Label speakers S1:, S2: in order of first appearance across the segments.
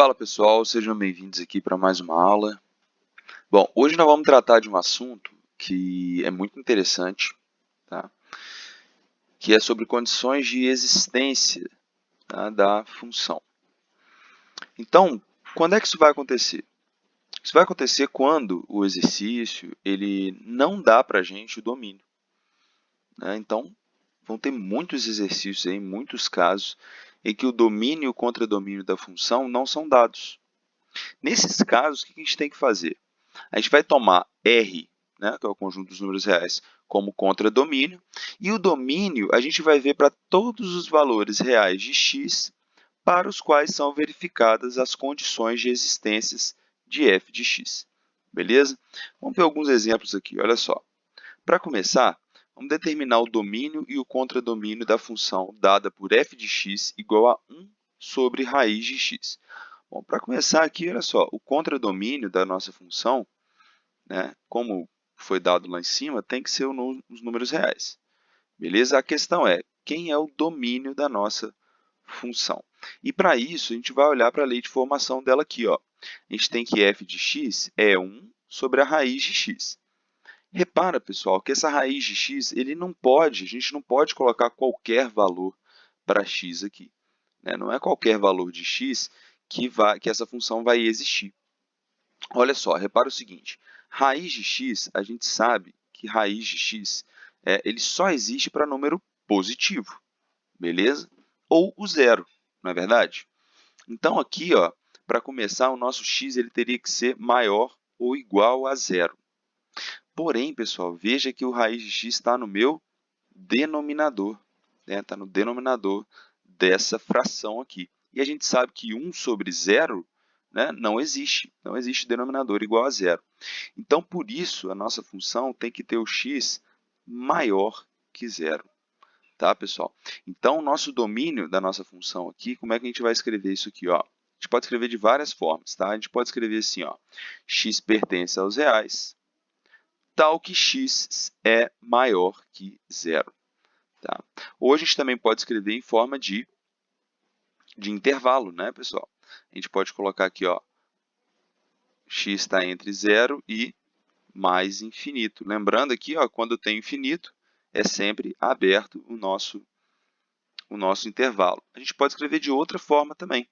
S1: Fala pessoal, sejam bem-vindos aqui para mais uma aula. Bom, hoje nós vamos tratar de um assunto que é muito interessante, tá? Que é sobre condições de existência, tá, da função. Então, quando é que isso vai acontecer? Isso vai acontecer quando o exercício ele não dá para a gente o domínio, né? Então, vão ter muitos exercícios aí, muitos casos, em que o domínio e o contradomínio da função não são dados. Nesses casos, o que a gente tem que fazer? A gente vai tomar R, né, que é o conjunto dos números reais, como contradomínio, e o domínio a gente vai ver para todos os valores reais de x para os quais são verificadas as condições de existência de f de x. Beleza? Vamos ver alguns exemplos aqui, olha só. Para começar, vamos determinar o domínio e o contradomínio da função dada por f de x igual a 1 sobre raiz de x. Bom, para começar aqui, olha só, o contradomínio da nossa função, né, como foi dado lá em cima, tem que ser os números reais. Beleza? A questão é, quem é o domínio da nossa função? E para isso, a gente vai olhar para a lei de formação dela aqui. Ó. A gente tem que f de x é 1 sobre a raiz de x. Repara, pessoal, que essa raiz de x, a gente não pode colocar qualquer valor para x aqui, né? Não é qualquer valor de x que essa função vai existir. Olha só, repara o seguinte, raiz de x, a gente sabe que raiz de x ele só existe para número positivo, beleza? Ou o zero, não é verdade? Então, aqui, para começar, o nosso x ele teria que ser maior ou igual a zero. Porém, pessoal, veja que o raiz de x está no meu denominador, né? Está no denominador dessa fração aqui. E a gente sabe que 1 sobre zero, né, não existe denominador igual a zero. Então, por isso, a nossa função tem que ter o x maior que zero. Tá, pessoal? Então, o nosso domínio da nossa função aqui, como é que a gente vai escrever isso aqui? Ó? A gente pode escrever de várias formas. Tá? A gente pode escrever assim, ó, x pertence aos reais, tal que x é maior que zero. Tá? Ou a gente também pode escrever em forma de intervalo, né, pessoal? A gente pode colocar aqui, ó, x está entre zero e mais infinito. Lembrando aqui, ó, quando tem infinito, é sempre aberto o nosso intervalo. A gente pode escrever de outra forma também,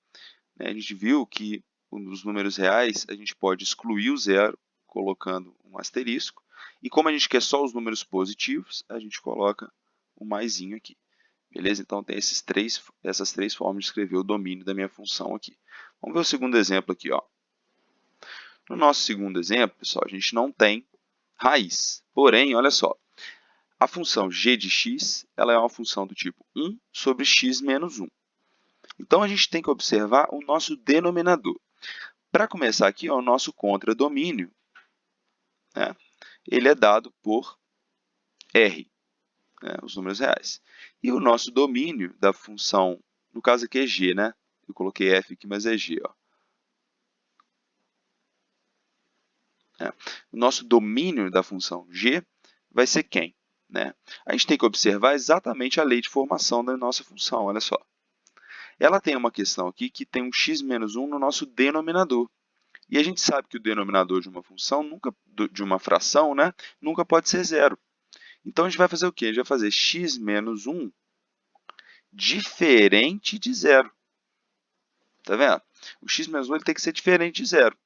S1: né? A gente viu que nos números reais, a gente pode excluir o zero, colocando um asterisco. E como a gente quer só os números positivos, a gente coloca um maisinho aqui. Beleza? Então, tem essas três formas de escrever o domínio da minha função aqui. Vamos ver o segundo exemplo aqui. Ó. No nosso segundo exemplo, pessoal, a gente não tem raiz. Porém, olha só, a função g de x ela é uma função do tipo 1 sobre x menos 1. Então, a gente tem que observar o nosso denominador. Para começar aqui, ó, o nosso contradomínio, né, ele é dado por r, né, os números reais. E o nosso domínio da função, no caso aqui é g, né? Eu coloquei f aqui, mas é g. Ó. O nosso domínio da função g vai ser quem? Né? A gente tem que observar exatamente a lei de formação da nossa função, olha só. Ela tem uma questão aqui que tem um x menos 1 no nosso denominador. E a gente sabe que o denominador de uma função, de uma fração, né, nunca pode ser zero. Então, a gente vai fazer o quê? A gente vai fazer x menos 1 diferente de zero. Tá vendo? O x menos 1 ele tem que ser diferente de zero.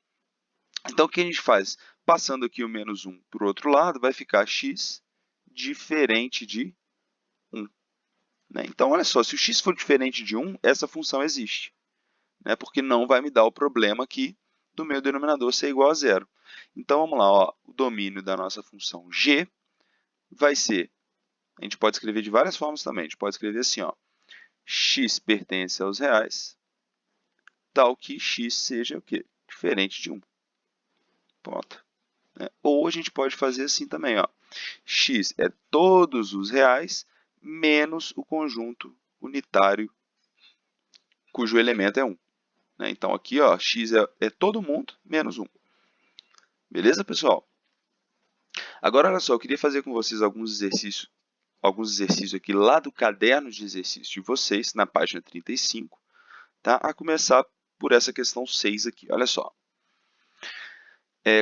S1: Então, o que a gente faz? Passando aqui o menos 1 para o outro lado, vai ficar x diferente de 1. Né? Então, olha só, se o x for diferente de 1, essa função existe. Né? Porque não vai me dar o problema aqui do meu denominador ser igual a zero. Então, vamos lá. Ó, o domínio da nossa função g vai ser, a gente pode escrever de várias formas também. A gente pode escrever assim, ó, x pertence aos reais, tal que x seja o quê? Diferente de 1. Ponto. Ou a gente pode fazer assim também, ó. X é todos os reais menos o conjunto unitário cujo elemento é 1. Então, aqui, ó, x é todo mundo menos 1. Beleza, pessoal? Agora, olha só, eu queria fazer com vocês alguns exercícios aqui lá do caderno de exercício de vocês, na página 35, tá? A começar por essa questão 6 aqui. Olha só.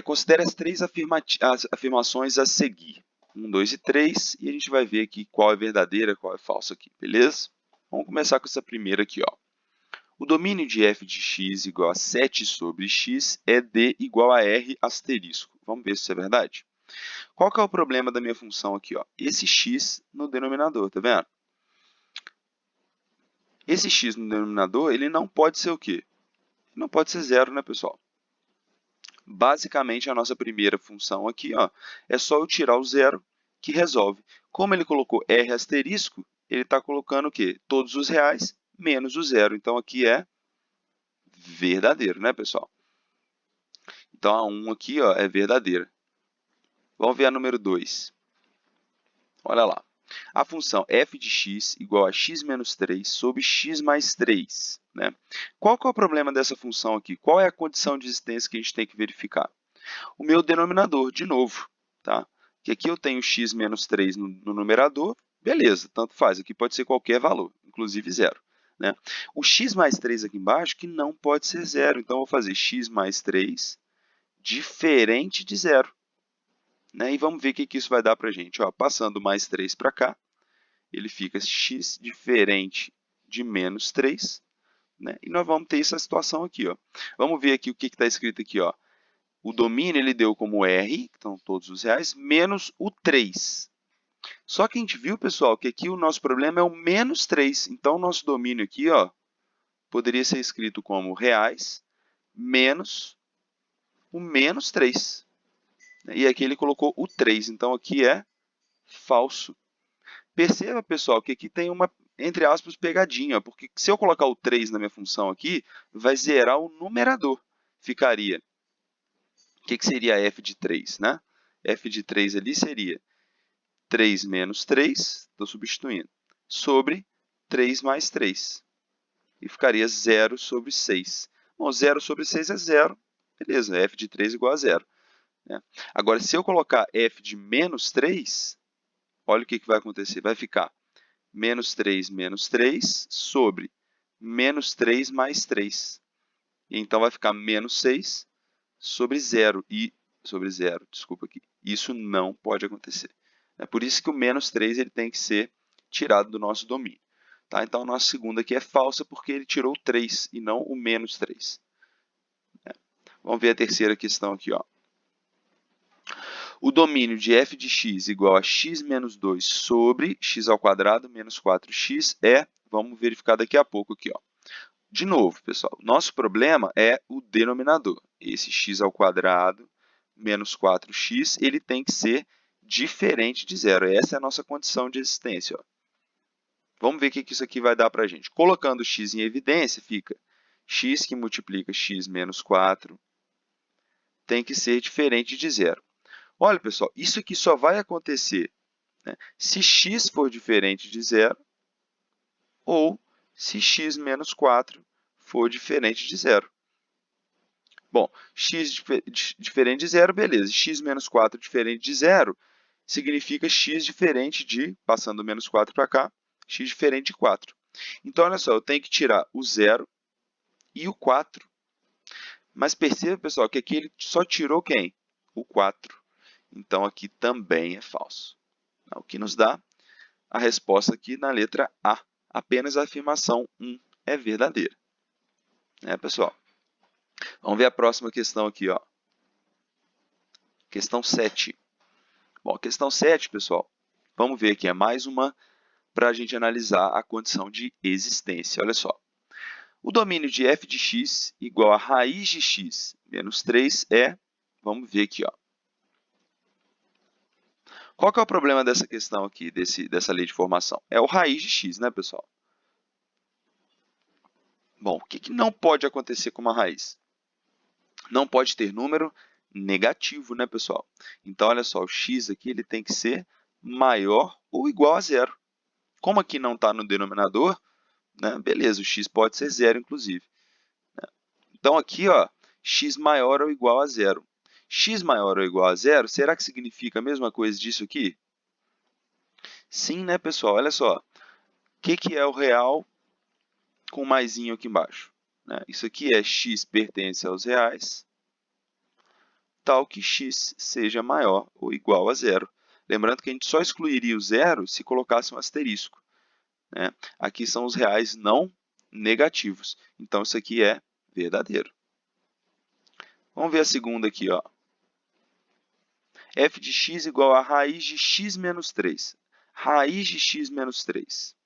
S1: Considere as três afirmações a seguir. 1, 2 e 3, e a gente vai ver aqui qual é verdadeira, qual é falsa aqui, beleza? Vamos começar com essa primeira aqui, ó. O domínio de f de x igual a 7 sobre x é d igual a r asterisco. Vamos ver se isso é verdade? Qual que é o problema da minha função aqui, ó? Esse x no denominador, tá vendo? Esse x no denominador, ele não pode ser o quê? Não pode ser zero, né, pessoal? Basicamente, a nossa primeira função aqui, ó, é só eu tirar o zero que resolve. Como ele colocou r asterisco, ele está colocando o quê? Todos os reais menos o zero. Então, aqui é verdadeiro, né, pessoal? Então, a 1 aqui, ó, é verdadeira. Vamos ver a número 2. Olha lá. A função f de x igual a x menos 3 sobre x mais 3. Né? Qual que é o problema dessa função aqui? Qual é a condição de existência que a gente tem que verificar? O meu denominador, de novo. Tá? Que aqui eu tenho x menos 3 no numerador. Beleza, tanto faz. Aqui pode ser qualquer valor, inclusive zero. Né? O x mais 3 aqui embaixo que não pode ser zero. Então, eu vou fazer x mais 3 diferente de zero. Né? E vamos ver o que isso vai dar para a gente. Ó, passando mais 3 para cá, ele fica x diferente de menos 3. Né? E nós vamos ter essa situação aqui. Ó. Vamos ver aqui o que está escrito aqui. Ó. O domínio ele deu como r, que estão todos os reais, menos o 3. Só que a gente viu, pessoal, que aqui o nosso problema é o menos 3. Então, o nosso domínio aqui ó, poderia ser escrito como reais menos o menos 3. E aqui ele colocou o 3, então aqui é falso. Perceba, pessoal, que aqui tem uma, entre aspas, pegadinha, porque se eu colocar o 3 na minha função aqui, vai zerar o numerador. Ficaria, o que seria f de 3? Né? F de 3 ali seria 3 menos 3, estou substituindo, sobre 3 mais 3. E ficaria 0 sobre 6. Bom, 0 sobre 6 é 0, beleza, f de 3 igual a 0. Né? Agora, se eu colocar f de menos 3, olha o que vai acontecer. Vai ficar menos 3 sobre menos 3 mais 3. E então, vai ficar menos 6 sobre 0. Desculpa aqui. Isso não pode acontecer. É por isso que o menos 3 ele tem que ser tirado do nosso domínio. Tá? Então, a nossa segunda aqui é falsa porque ele tirou o 3 e não o menos 3. Vamos ver a terceira questão aqui. Ó. O domínio de f de x igual a x menos 2 sobre x ao quadrado menos 4x é, vamos verificar daqui a pouco aqui. Ó. De novo, pessoal, nosso problema é o denominador. Esse x ao quadrado menos 4x, ele tem que ser diferente de zero. Essa é a nossa condição de existência. Ó. Vamos ver o que isso aqui vai dar para a gente. Colocando x em evidência, fica x que multiplica x menos 4 tem que ser diferente de zero. Olha, pessoal, isso aqui só vai acontecer né, se x for diferente de zero ou se x menos 4 for diferente de zero. Bom, x diferente de zero, beleza. X menos 4 diferente de zero significa x diferente de, passando o menos 4 para cá, x diferente de 4. Então, olha só, eu tenho que tirar o 0 e o 4. Mas perceba, pessoal, que aqui ele só tirou quem? O 4. Então, aqui também é falso. O que nos dá a resposta aqui na letra A. Apenas a afirmação 1 é verdadeira. Pessoal? Vamos ver a próxima questão aqui. Ó. Questão 7. Bom, questão 7, pessoal, vamos ver aqui, é mais uma para a gente analisar a condição de existência. Olha só. O domínio de f de x igual a raiz de x menos 3 é, vamos ver aqui, ó. Qual que é o problema dessa questão aqui, dessa lei de formação? É o raiz de x, né, pessoal? Bom, o que não pode acontecer com uma raiz? Não pode ter número negativo, né, pessoal? Então, olha só, o x aqui ele tem que ser maior ou igual a zero. Como aqui não está no denominador, né, beleza, o x pode ser zero, inclusive. Então, aqui, ó, x maior ou igual a zero. X maior ou igual a zero, será que significa a mesma coisa disso aqui? Sim, né, pessoal? Olha só. O que é o real com maisinho aqui embaixo? né? Isso aqui é x pertence aos reais, tal que x seja maior ou igual a zero. Lembrando que a gente só excluiria o zero se colocasse um asterisco, né? Aqui são os reais não negativos, então isso aqui é verdadeiro. Vamos ver a segunda aqui, ó. F de x igual a raiz de x menos 3. Raiz de x menos 3.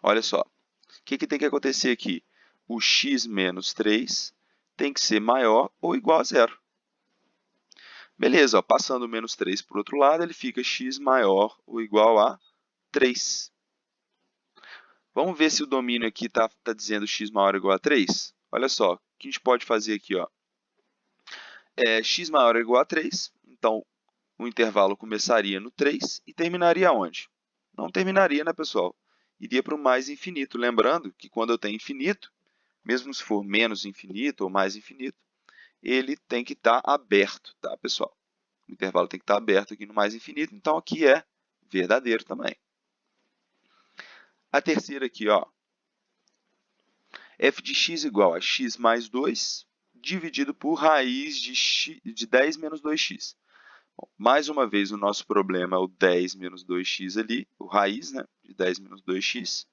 S1: Olha só, o que tem que acontecer aqui? O x menos 3 tem que ser maior ou igual a zero. Beleza, ó, passando o menos 3 para o outro lado, ele fica x maior ou igual a 3. Vamos ver se o domínio aqui está dizendo x maior ou igual a 3? Olha só, o que a gente pode fazer aqui? Ó? X maior ou igual a 3, então o intervalo começaria no 3 e terminaria onde? Não terminaria, né, pessoal? Iria para o mais infinito. Lembrando que quando eu tenho infinito, mesmo se for menos infinito ou mais infinito, ele tem que estar aberto, tá, pessoal? O intervalo tem que estar aberto aqui no mais infinito, então aqui é verdadeiro também. A terceira aqui, ó, f de x igual a x mais 2 dividido por raiz de 10 menos 2x. Bom, mais uma vez, o nosso problema é o 10 menos 2x ali, o raiz, né, de 10 menos 2x.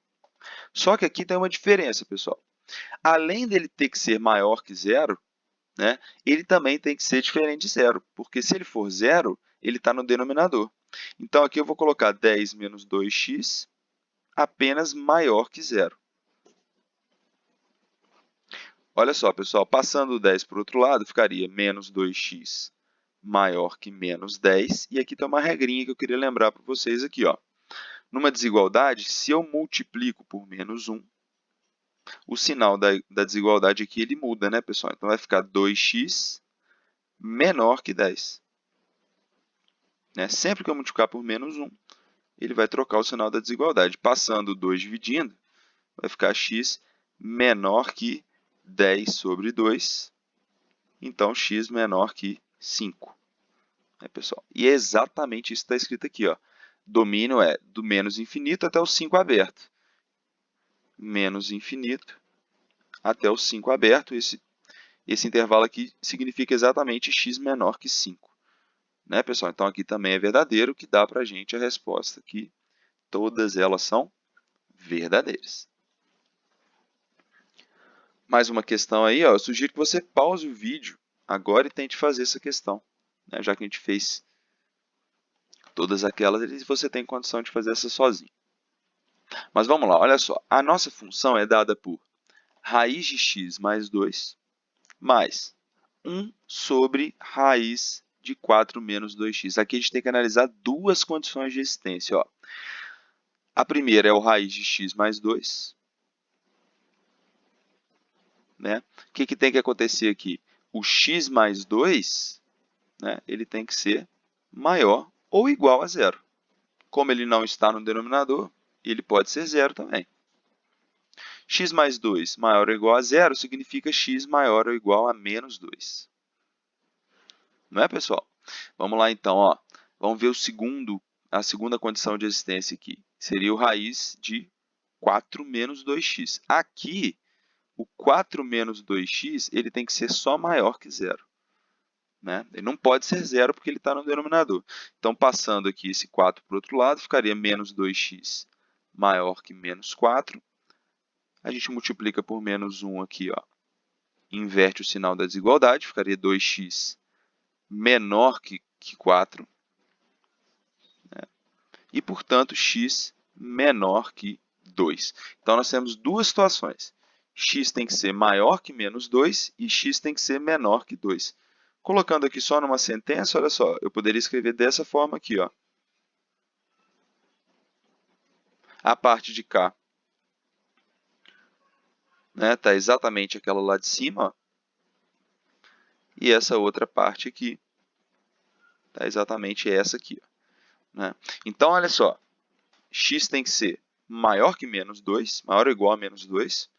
S1: Só que aqui tem uma diferença, pessoal. Além dele ter que ser maior que zero, né, ele também tem que ser diferente de zero, porque se ele for zero, ele está no denominador. Então, aqui eu vou colocar 10 menos 2x apenas maior que zero. Olha só, pessoal, passando o 10 para o outro lado, ficaria menos 2x maior que menos 10. E aqui tem uma regrinha que eu queria lembrar para vocês aqui. Ó. Numa desigualdade, se eu multiplico por menos 1, o sinal da desigualdade aqui ele muda, né, pessoal? Então, vai ficar 2x menor que 10. Né? Sempre que eu multiplicar por menos 1, ele vai trocar o sinal da desigualdade. Passando o 2 dividindo, vai ficar x menor que 10 sobre 2. Então, x menor que 5. Pessoal? E é exatamente isso que está escrito aqui. Ó. Domínio é do menos infinito até o 5 aberto. Menos infinito até o 5 aberto. Esse intervalo aqui significa exatamente x menor que 5. Né, pessoal? Então, aqui também é verdadeiro, que dá para a gente a resposta que todas elas são verdadeiras. Mais uma questão aí, ó. Eu sugiro que você pause o vídeo agora e tente fazer essa questão. Né? Já que a gente fez todas aquelas, e você tem condição de fazer essa sozinho. Mas vamos lá, olha só. A nossa função é dada por raiz de x mais 2 mais 1 sobre raiz de 4 menos 2x. Aqui a gente tem que analisar duas condições de existência. Ó. A primeira é o raiz de x mais 2. Né? O que tem que acontecer aqui? O x mais 2, né, ele tem que ser maior ou igual a zero. Como ele não está no denominador, ele pode ser zero também. X mais 2 maior ou igual a zero significa x maior ou igual a menos 2. Não é, pessoal? Vamos lá, então. Ó. Vamos ver a segunda condição de existência aqui. Seria o raiz de 4 menos 2x. Aqui, o 4 menos 2x ele tem que ser só maior que zero. Né? Ele não pode ser zero porque ele está no denominador. Então, passando aqui esse 4 para o outro lado, ficaria menos 2x maior que menos 4. A gente multiplica por menos 1 aqui, ó. Inverte o sinal da desigualdade, ficaria 2x menor que 4. Né? E, portanto, x menor que 2. Então, nós temos duas situações. X tem que ser maior que menos 2 e x tem que ser menor que 2. Colocando aqui só numa sentença, olha só, eu poderia escrever dessa forma aqui. Ó. A parte de cá tá exatamente aquela lá de cima, ó, e essa outra parte aqui está exatamente essa aqui. Ó, né? Então, olha só, x tem que ser maior que menos 2, maior ou igual a menos 2.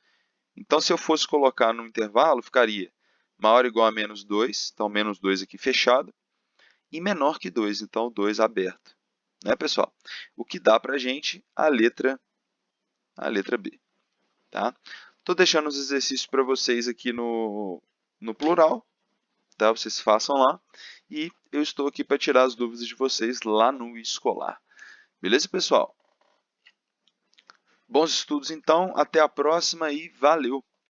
S1: Então, se eu fosse colocar no intervalo, ficaria maior ou igual a menos 2, então menos 2 aqui fechado, e menor que 2, então 2 aberto. Né, pessoal? O que dá para a gente a letra B. Tá? Estou deixando os exercícios para vocês aqui no plural, tá? Vocês façam lá. E eu estou aqui para tirar as dúvidas de vocês lá no escolar. Beleza, pessoal? Bons estudos, então. Até a próxima e valeu!